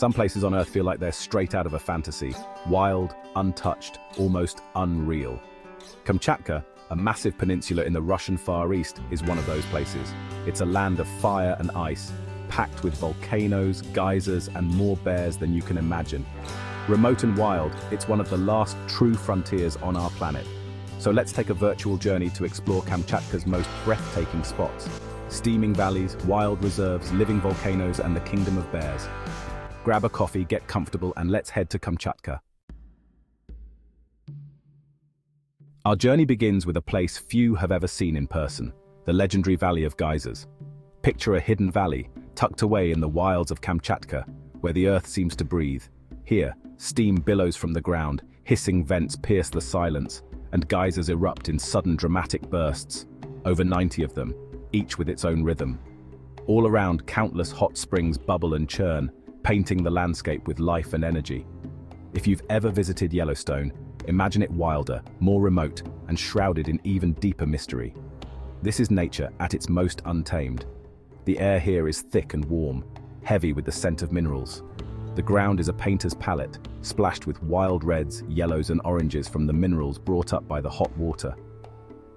Some places on Earth feel like they're straight out of a fantasy, wild, untouched, almost unreal. Kamchatka, a massive peninsula in the Russian Far East, is one of those places. It's a land of fire and ice, packed with volcanoes, geysers, and more bears than you can imagine. Remote and wild, it's one of the last true frontiers on our planet. So let's take a virtual journey to explore Kamchatka's most breathtaking spots. Steaming valleys, wild reserves, living volcanoes, and the kingdom of bears. Grab a coffee, get comfortable, and let's head to Kamchatka. Our journey begins with a place few have ever seen in person, the legendary Valley of Geysers. Picture a hidden valley, tucked away in the wilds of Kamchatka, where the earth seems to breathe. Here, steam billows from the ground, hissing vents pierce the silence, and geysers erupt in sudden dramatic bursts, over 90 of them, each with its own rhythm. All around, countless hot springs bubble and churn, painting the landscape with life and energy. If you've ever visited Yellowstone, imagine it wilder, more remote, and shrouded in even deeper mystery. This is nature at its most untamed. The air here is thick and warm, heavy with the scent of minerals. The ground is a painter's palette, splashed with wild reds, yellows, and oranges from the minerals brought up by the hot water.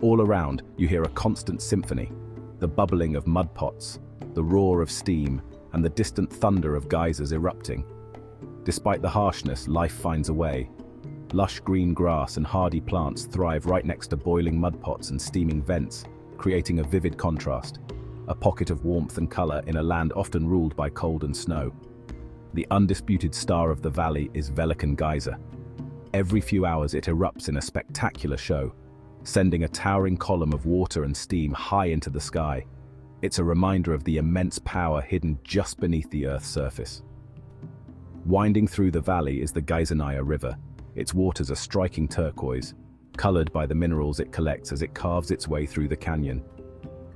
All around, you hear a constant symphony, the bubbling of mud pots, the roar of steam, and the distant thunder of geysers erupting. Despite the harshness, life finds a way. Lush green grass and hardy plants thrive right next to boiling mud pots and steaming vents, creating a vivid contrast, a pocket of warmth and color in a land often ruled by cold and snow. The undisputed star of the valley is Volcano Geyser. Every few hours it erupts in a spectacular show, sending a towering column of water and steam high into the sky. It's a reminder of the immense power hidden just beneath the Earth's surface. Winding through the valley is the Geysernaya River. Its waters are striking turquoise, colored by the minerals it collects as it carves its way through the canyon.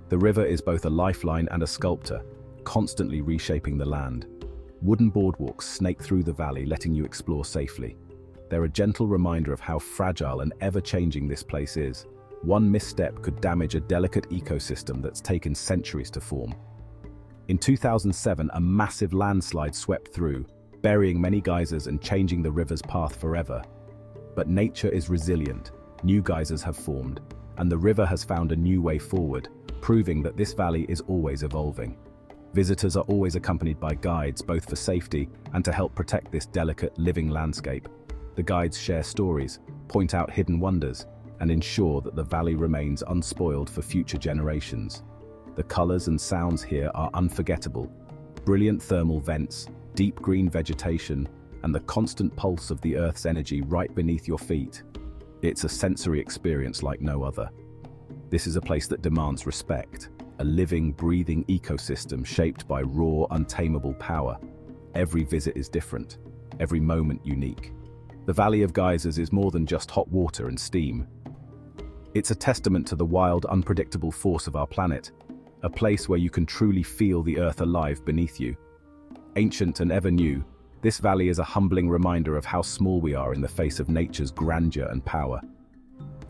The river is both a lifeline and a sculptor, constantly reshaping the land. Wooden boardwalks snake through the valley, letting you explore safely. They're a gentle reminder of how fragile and ever-changing this place is. One misstep could damage a delicate ecosystem that's taken centuries to form. In 2007, a massive landslide swept through, burying many geysers and changing the river's path forever. But nature is resilient. New geysers have formed, and the river has found a new way forward, proving that this valley is always evolving. Visitors are always accompanied by guides, both for safety and to help protect this delicate, living landscape. The guides share stories, point out hidden wonders, and ensure that the valley remains unspoiled for future generations. The colors and sounds here are unforgettable. Brilliant thermal vents, deep green vegetation, and the constant pulse of the Earth's energy right beneath your feet. It's a sensory experience like no other. This is a place that demands respect, a living, breathing ecosystem shaped by raw, untamable power. Every visit is different, every moment unique. The Valley of Geysers is more than just hot water and steam. It's a testament to the wild, unpredictable force of our planet, a place where you can truly feel the Earth alive beneath you. Ancient and ever new, this valley is a humbling reminder of how small we are in the face of nature's grandeur and power.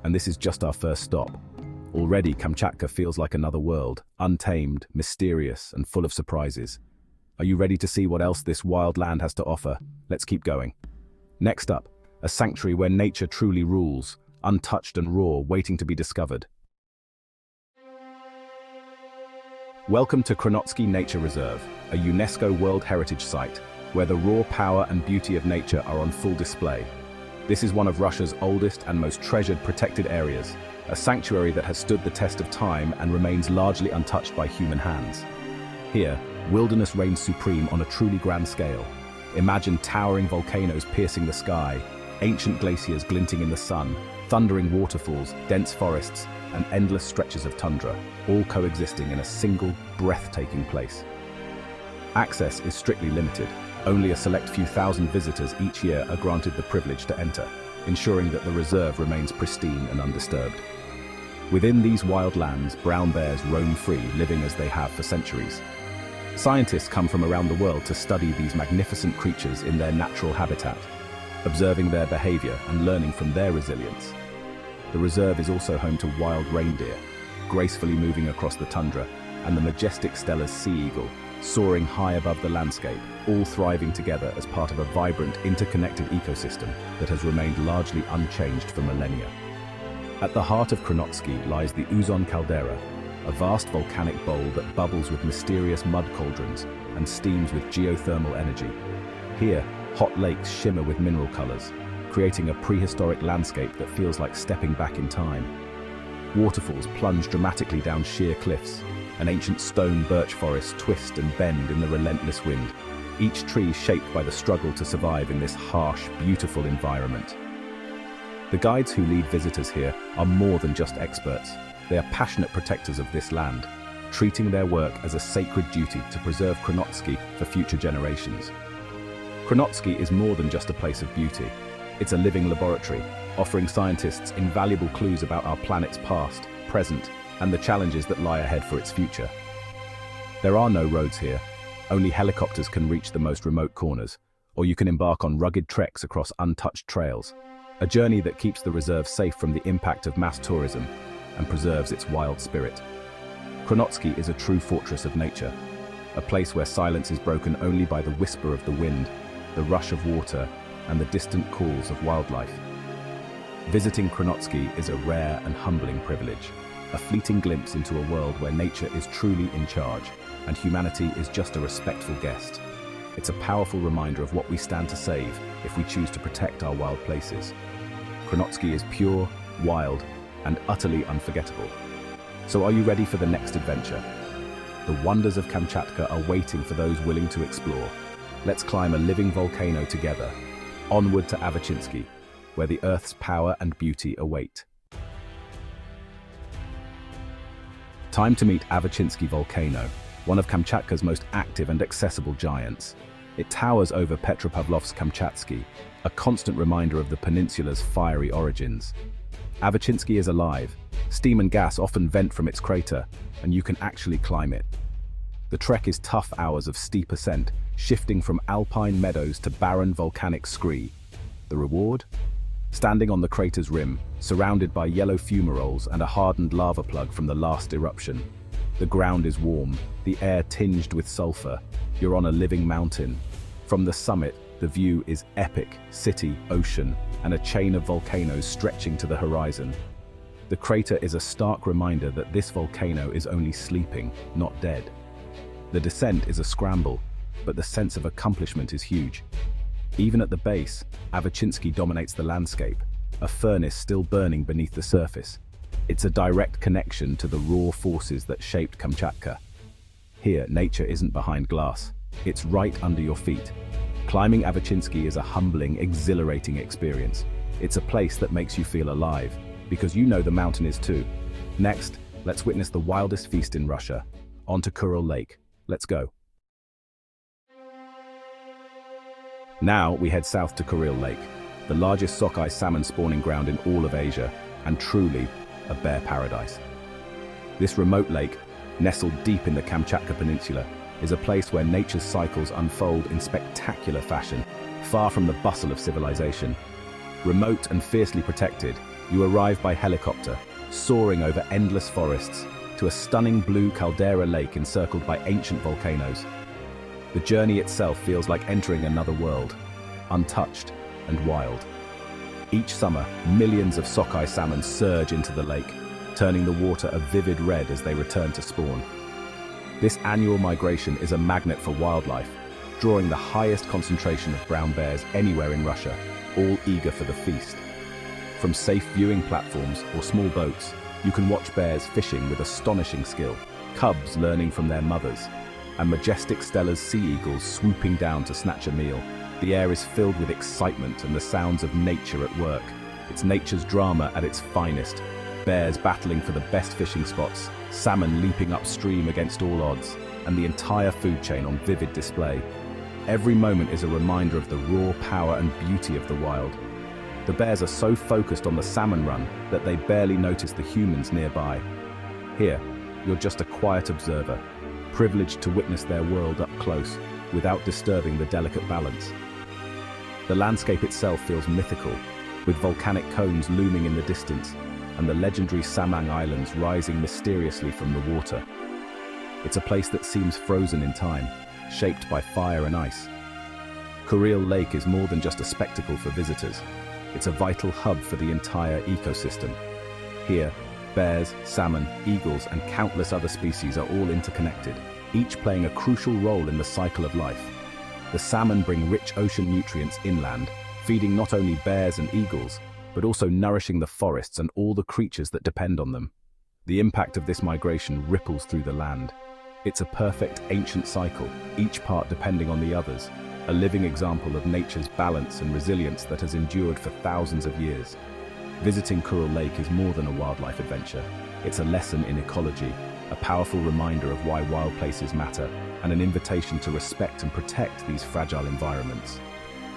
And this is just our first stop. Already, Kamchatka feels like another world, untamed, mysterious, and full of surprises. Are you ready to see what else this wild land has to offer? Let's keep going. Next up, a sanctuary where nature truly rules, untouched and raw, waiting to be discovered. Welcome to Kronotsky Nature Reserve, a UNESCO World Heritage Site, where the raw power and beauty of nature are on full display. This is one of Russia's oldest and most treasured protected areas, a sanctuary that has stood the test of time and remains largely untouched by human hands. Here, wilderness reigns supreme on a truly grand scale. Imagine towering volcanoes piercing the sky, ancient glaciers glinting in the sun, thundering waterfalls, dense forests, and endless stretches of tundra, all coexisting in a single, breathtaking place. Access is strictly limited. Only a select few thousand visitors each year are granted the privilege to enter, ensuring that the reserve remains pristine and undisturbed. Within these wild lands, brown bears roam free, living as they have for centuries. Scientists come from around the world to study these magnificent creatures in their natural habitat, observing their behavior and learning from their resilience. The reserve is also home to wild reindeer, gracefully moving across the tundra, and the majestic Stella's sea eagle, soaring high above the landscape, all thriving together as part of a vibrant, interconnected ecosystem that has remained largely unchanged for millennia. At the heart of Krnotsky lies the Uzon caldera, a vast volcanic bowl that bubbles with mysterious mud cauldrons and steams with geothermal energy. Here, hot lakes shimmer with mineral colors, creating a prehistoric landscape that feels like stepping back in time. Waterfalls plunge dramatically down sheer cliffs, and ancient stone birch forests twist and bend in the relentless wind, each tree shaped by the struggle to survive in this harsh, beautiful environment. The guides who lead visitors here are more than just experts. They are passionate protectors of this land, treating their work as a sacred duty to preserve Krnotsky for future generations. Krnotsky is more than just a place of beauty. It's a living laboratory, offering scientists invaluable clues about our planet's past, present, and the challenges that lie ahead for its future. There are no roads here. Only helicopters can reach the most remote corners, or you can embark on rugged treks across untouched trails, a journey that keeps the reserve safe from the impact of mass tourism and preserves its wild spirit. Krnotsky is a true fortress of nature, a place where silence is broken only by the whisper of the wind, the rush of water, and the distant calls of wildlife. Visiting Krnotsky is a rare and humbling privilege, a fleeting glimpse into a world where nature is truly in charge, and humanity is just a respectful guest. It's a powerful reminder of what we stand to save if we choose to protect our wild places. Krnotsky is pure, wild, and utterly unforgettable. So are you ready for the next adventure? The wonders of Kamchatka are waiting for those willing to explore. Let's climb a living volcano together, onward to Avachinsky, where the Earth's power and beauty await. Time to meet Avachinsky volcano, one of Kamchatka's most active and accessible giants. It towers over Petropavlovsk-Kamchatsky, a constant reminder of the peninsula's fiery origins. Avachinsky is alive. Steam and gas often vent from its crater, and you can actually climb it. The trek is tough hours of steep ascent, shifting from alpine meadows to barren volcanic scree. The reward? Standing on the crater's rim, surrounded by yellow fumaroles and a hardened lava plug from the last eruption. The ground is warm, the air tinged with sulfur. You're on a living mountain. From the summit, the view is epic: city, ocean, and a chain of volcanoes stretching to the horizon. The crater is a stark reminder that this volcano is only sleeping, not dead. The descent is a scramble, but the sense of accomplishment is huge. Even at the base, Avachinsky dominates the landscape, a furnace still burning beneath the surface. It's a direct connection to the raw forces that shaped Kamchatka. Here, nature isn't behind glass. It's right under your feet. Climbing Avachinsky is a humbling, exhilarating experience. It's a place that makes you feel alive, because you know the mountain is too. Next, let's witness the wildest feast in Russia. On to Kuril Lake. Let's go. Now we head south to Kuril Lake, the largest sockeye salmon spawning ground in all of Asia, and truly a bear paradise. This remote lake, nestled deep in the Kamchatka Peninsula, is a place where nature's cycles unfold in spectacular fashion, far from the bustle of civilization. Remote and fiercely protected, you arrive by helicopter, soaring over endless forests, to a stunning blue caldera lake encircled by ancient volcanoes. The journey itself feels like entering another world, untouched and wild. Each summer, millions of sockeye salmon surge into the lake, turning the water a vivid red as they return to spawn. This annual migration is a magnet for wildlife, drawing the highest concentration of brown bears anywhere in Russia, all eager for the feast. From safe viewing platforms or small boats, you can watch bears fishing with astonishing skill, cubs learning from their mothers, and majestic Stella's sea eagles swooping down to snatch a meal. The air is filled with excitement and the sounds of nature at work. It's nature's drama at its finest. Bears battling for the best fishing spots, salmon leaping upstream against all odds, and the entire food chain on vivid display. Every moment is a reminder of the raw power and beauty of the wild. The bears are so focused on the salmon run that they barely notice the humans nearby. Here, you're just a quiet observer, privileged to witness their world up close without disturbing the delicate balance. The landscape itself feels mythical, with volcanic cones looming in the distance and the legendary Samang Islands rising mysteriously from the water. It's a place that seems frozen in time, shaped by fire and ice. Kuril Lake is more than just a spectacle for visitors. It's a vital hub for the entire ecosystem. Here, bears, salmon, eagles, and countless other species are all interconnected, each playing a crucial role in the cycle of life. The salmon bring rich ocean nutrients inland, feeding not only bears and eagles, but also nourishing the forests and all the creatures that depend on them. The impact of this migration ripples through the land. It's a perfect ancient cycle, each part depending on the others, a living example of nature's balance and resilience that has endured for thousands of years. Visiting Kuril Lake is more than a wildlife adventure. It's a lesson in ecology, a powerful reminder of why wild places matter, and an invitation to respect and protect these fragile environments.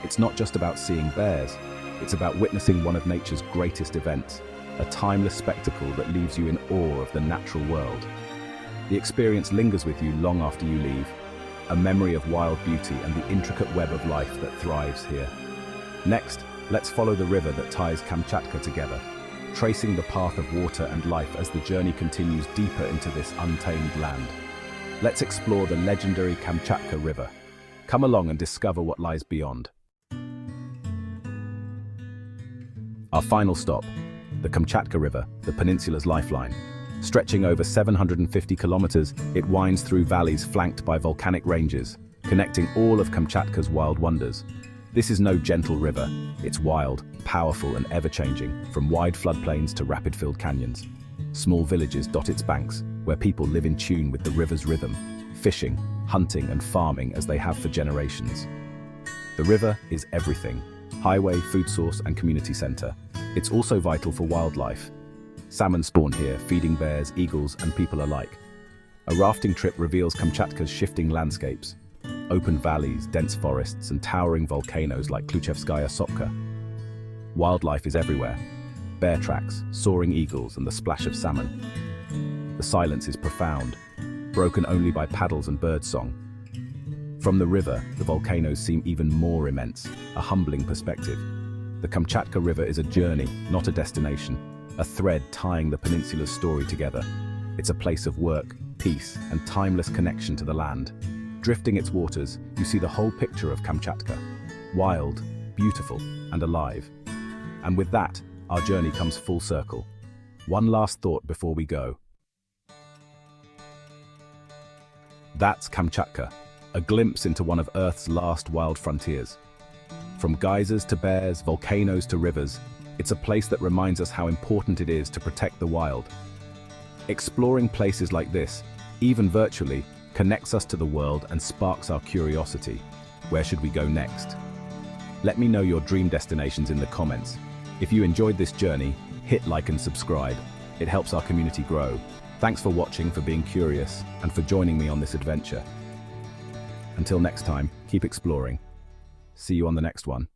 It's not just about seeing bears, it's about witnessing one of nature's greatest events, a timeless spectacle that leaves you in awe of the natural world. The experience lingers with you long after you leave, a memory of wild beauty and the intricate web of life that thrives here. Next, let's follow the river that ties Kamchatka together, tracing the path of water and life as the journey continues deeper into this untamed land. Let's explore the legendary Kamchatka River. Come along and discover what lies beyond. Our final stop, the Kamchatka River, the peninsula's lifeline. Stretching over 750 kilometers, it winds through valleys flanked by volcanic ranges, connecting all of Kamchatka's wild wonders. This is no gentle river. It's wild, powerful, and ever-changing, from wide floodplains to rapid-filled canyons. Small villages dot its banks, where people live in tune with the river's rhythm, fishing, hunting, and farming as they have for generations. The river is everything: highway, food source, and community center. It's also vital for wildlife. Salmon spawn here, feeding bears, eagles, and people alike. A rafting trip reveals Kamchatka's shifting landscapes: open valleys, dense forests, and towering volcanoes like Kluchevskaya Sopka. Wildlife is everywhere: bear tracks, soaring eagles, and the splash of salmon. The silence is profound, broken only by paddles and birdsong. From the river, the volcanoes seem even more immense, a humbling perspective. The Kamchatka River is a journey, not a destination, a thread tying the peninsula's story together. It's a place of work, peace, and timeless connection to the land. Drifting its waters, you see the whole picture of Kamchatka: wild, beautiful, and alive. And with that, our journey comes full circle. One last thought before we go. That's Kamchatka, a glimpse into one of Earth's last wild frontiers. From geysers to bears, volcanoes to rivers, it's a place that reminds us how important it is to protect the wild. Exploring places like this, even virtually, connects us to the world and sparks our curiosity. Where should we go next? Let me know your dream destinations in the comments. If you enjoyed this journey, hit like and subscribe. It helps our community grow. Thanks for watching, for being curious, and for joining me on this adventure. Until next time, keep exploring. See you on the next one.